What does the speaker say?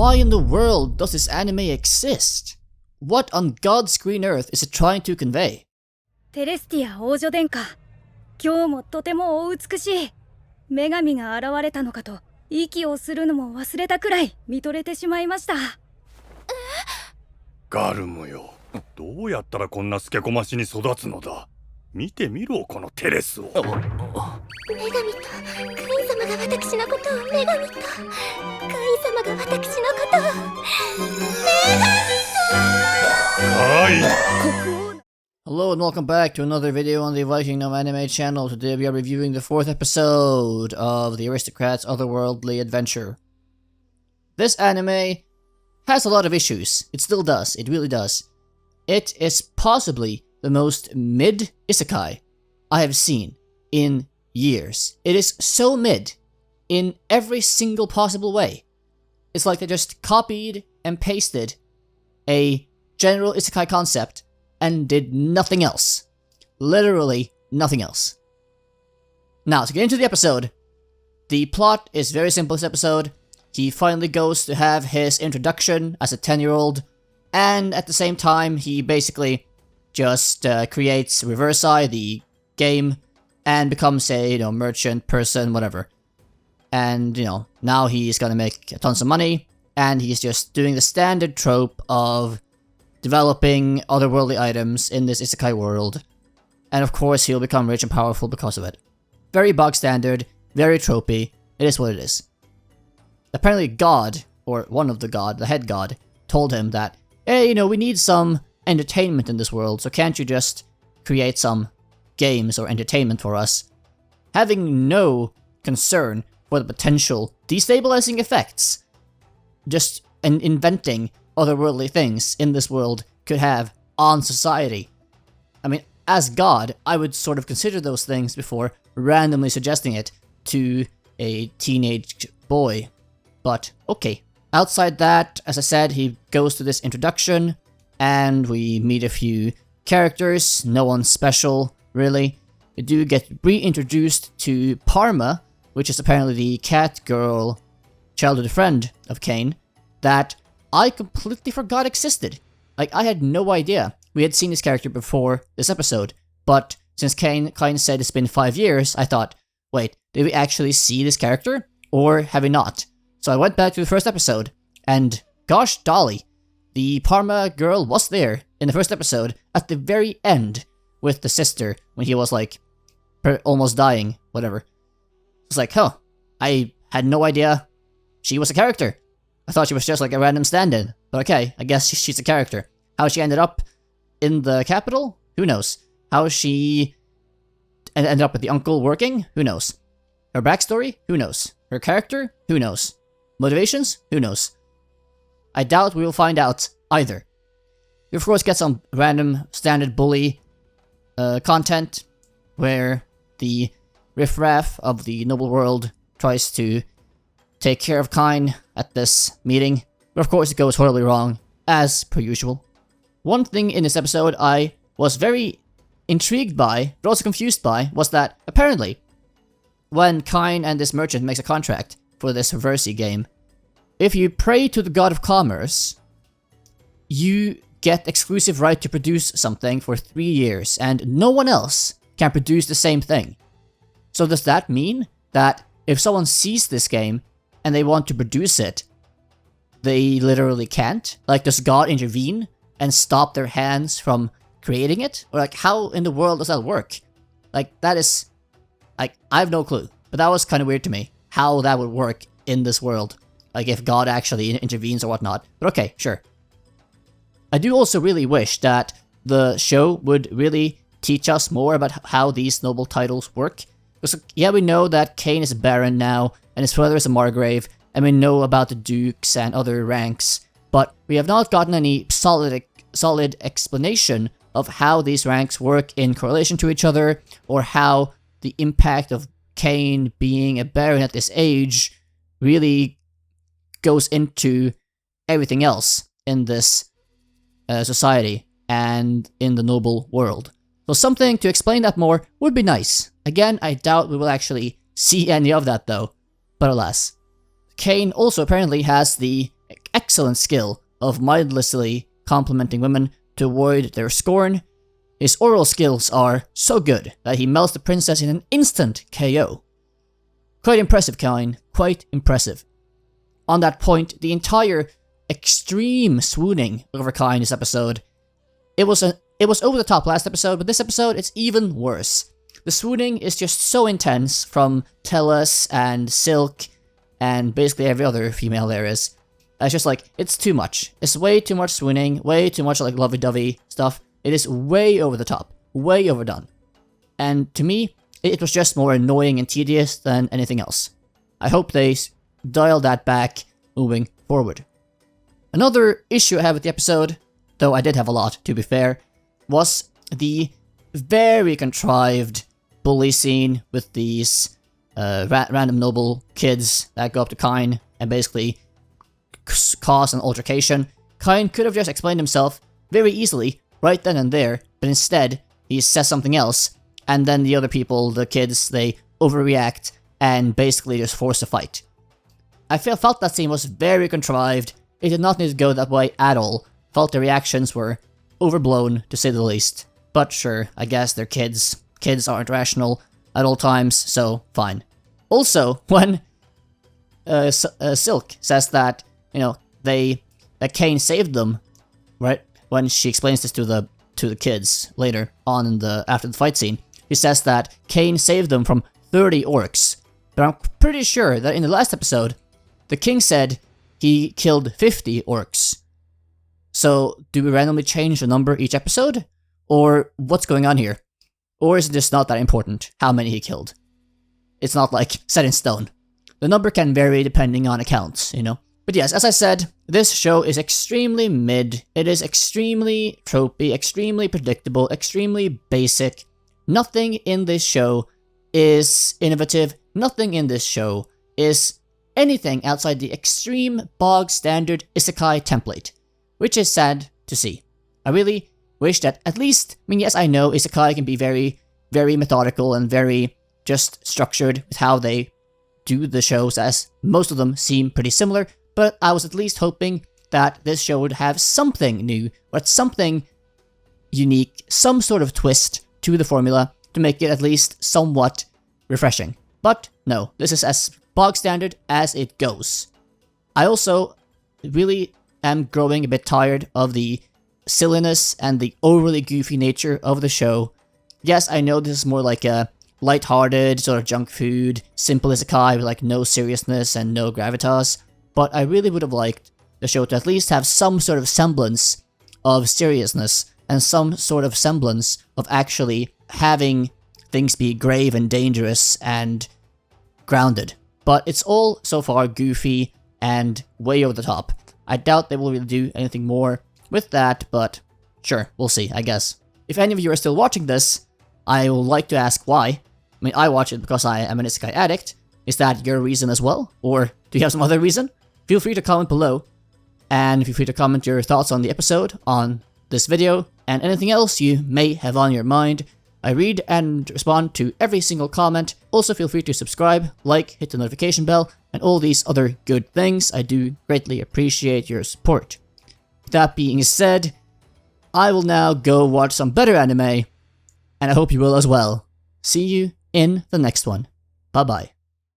Why in the world does this anime exist? What on God's green earth is it trying to convey? テレスティア王女殿下、今日もとてもお美しい。女神が現れたのかと息をするのも忘れたくらい見とれてしまいました。ガルムよ、どうやったらこんなスケコマシに育つのだ。見てみろこのテレスを。女神とカイン様が私のことを女神とカイン様が私のことを女神とカイン。 Hello and welcome back to another video on the VikingGnomeAnime channel. Today we are reviewing the 4th episode of the Aristocrat's Otherworldly adventure. This anime has a lot of issues. It still does. It really does. It is possibly the most mid Isekai I have seen in years. It is so mid in every single possible way. It's like they just copied and pasted a general Isekai concept and did nothing else. Literally nothing else. Now, to get into the episode, the plot is very simple this episode. He finally goes to have his introduction as a 10-year-old, and at the same time, he basically just creates Reverse Eye, the game, and becomes a, merchant, person, whatever. And, now he's gonna make tons of money, and he's just doing the standard trope of developing otherworldly items in this isekai world. And of course, he'll become rich and powerful because of it. Very bog standard, very tropey, it is what it is. Apparently God, or one of the head god, told him that, hey, we need some entertainment in this world, so can't you just create some games or entertainment for us? Having no concern for the potential destabilizing effects, just inventing otherworldly things in this world could have on society. I mean, as God, I would sort of consider those things before randomly suggesting it to a teenage boy. But, okay. Outside that, as I said, he goes to this introduction, and we meet a few characters, no one special, really. We do get reintroduced to Parma, which is apparently the cat girl childhood friend of Cain, that I completely forgot existed. Like, I had no idea we had seen this character before this episode, but since Cain said it's been 5 years, I thought, wait, did we actually see this character? Or have we not? So I went back to the first episode, and gosh dolly, the Parma girl was there in the first episode at the very end with the sister when he was like almost dying, whatever. It's like, huh, I had no idea she was a character. I thought she was just like a random stand-in, but okay, I guess she's a character. How she ended up in the capital? Who knows? How she ended up with the uncle working? Who knows? Her backstory? Who knows? Her character? Who knows? Motivations? Who knows? I doubt we will find out either. You of course get some random standard bully content where the riffraff of the noble world tries to take care of Cain at this meeting, but of course it goes horribly wrong, as per usual. One thing in this episode I was very intrigued by, but also confused by, was that apparently when Cain and this merchant makes a contract for this Reverse game, if you pray to the god of commerce, you get exclusive right to produce something for 3 years, and no one else can produce the same thing. So does that mean that if someone sees this game and they want to produce it, they literally can't? Like, does God intervene and stop their hands from creating it? Or like, how in the world does that work? Like, that is, like, I have no clue. But that was kind of weird to me, how that would work in this world. Like, if God actually intervenes or whatnot. But okay, sure. I do also really wish that the show would really teach us more about how these noble titles work. Because, yeah, we know that Cain is a baron now, and his brother is a margrave, and we know about the dukes and other ranks, but we have not gotten any solid explanation of how these ranks work in correlation to each other, or how the impact of Cain being a baron at this age really goes into everything else in this society and in the noble world. So something to explain that more would be nice. Again, I doubt we will actually see any of that though, but alas. Cain also apparently has the excellent skill of mindlessly complimenting women to avoid their scorn. His oral skills are so good that he melts the princess in an instant KO. Quite impressive, Cain. Quite impressive. On that point, the entire extreme swooning over Cain this episode, it was over the top last episode, but this episode it's even worse. The swooning is just so intense from Tellus and Silk and basically every other female there is. It's just like, it's too much. It's way too much swooning, way too much like lovey-dovey stuff. It is way over the top, way overdone. And to me, it was just more annoying and tedious than anything else. I hope they dial that back moving forward. Another issue I have with the episode, though I did have a lot to be fair, was the very contrived bully scene with these random noble kids that go up to Cain and basically cause an altercation. Cain could have just explained himself very easily right then and there, but instead he says something else, and then the other people, the kids, they overreact and basically just force a fight. I felt that scene was very contrived. It did not need to go that way at all. Felt the reactions were overblown, to say the least. But sure, I guess they're kids. Kids aren't rational at all times, so fine. Also, when Silk says that, that Cain saved them, right? When she explains this to the kids later on after the fight scene, she says that Cain saved them from 30 orcs. But I'm pretty sure that in the last episode, the king said he killed 50 orcs. So, do we randomly change the number each episode? Or what's going on here? Or is it just not that important how many he killed? It's not like set in stone. The number can vary depending on accounts, But yes, as I said, this show is extremely mid. It is extremely tropey, extremely predictable, extremely basic. Nothing in this show is innovative. Nothing in this show is anything outside the extreme bog standard Isekai template, which is sad to see. I really wish that at least, yes, I know Isekai can be very, very methodical and very just structured with how they do the shows, as most of them seem pretty similar, but I was at least hoping that this show would have something new, or something unique, some sort of twist to the formula to make it at least somewhat refreshing. But no, this is as bog standard as it goes. I also really am growing a bit tired of the silliness and the overly goofy nature of the show. Yes, I know this is more like a lighthearted, sort of junk food, simple isekai with like no seriousness and no gravitas, but I really would have liked the show to at least have some sort of semblance of seriousness and some sort of semblance of actually having things be grave and dangerous and grounded. But it's all so far goofy and way over the top. I doubt they will really do anything more with that, but sure, we'll see, I guess. If any of you are still watching this, I would like to ask why. I watch it because I am an isekai addict. Is that your reason as well? Or do you have some other reason? Feel free to comment below. And feel free to comment your thoughts on the episode, on this video, and anything else you may have on your mind. I read and respond to every single comment. Also feel free to subscribe, like, hit the notification bell, and all these other good things. I do greatly appreciate your support. That being said, I will now go watch some better anime, and I hope you will as well. See you in the next one. Bye bye.